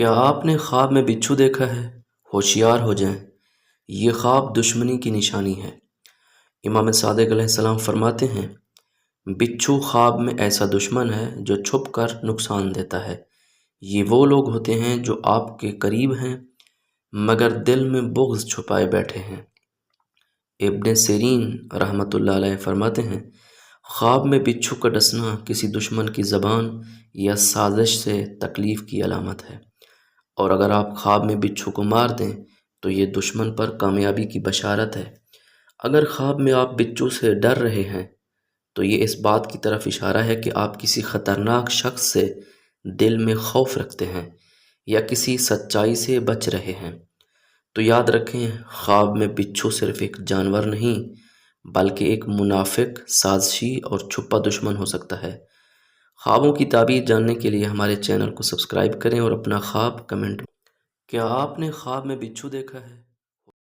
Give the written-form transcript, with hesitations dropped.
کیا آپ نے خواب میں بچھو دیکھا ہے؟ ہوشیار ہو جائیں، یہ خواب دشمنی کی نشانی ہے۔ امام صادق علیہ السلام فرماتے ہیں، بچھو خواب میں ایسا دشمن ہے جو چھپ کر نقصان دیتا ہے۔ یہ وہ لوگ ہوتے ہیں جو آپ کے قریب ہیں مگر دل میں بغض چھپائے بیٹھے ہیں۔ ابن سیرین رحمۃ اللہ علیہ فرماتے ہیں، خواب میں بچھو کا ڈسنا کسی دشمن کی زبان یا سازش سے تکلیف کی علامت ہے، اور اگر آپ خواب میں بچھو کو مار دیں تو یہ دشمن پر کامیابی کی بشارت ہے۔ اگر خواب میں آپ بچھو سے ڈر رہے ہیں تو یہ اس بات کی طرف اشارہ ہے کہ آپ کسی خطرناک شخص سے دل میں خوف رکھتے ہیں یا کسی سچائی سے بچ رہے ہیں۔ تو یاد رکھیں، خواب میں بچھو صرف ایک جانور نہیں بلکہ ایک منافق، سازشی اور چھپا دشمن ہو سکتا ہے۔ خوابوں کی تعبیر جاننے کے لیے ہمارے چینل کو سبسکرائب کریں اور اپنا خواب کمنٹ۔ کیا آپ نے خواب میں بچھو دیکھا ہے؟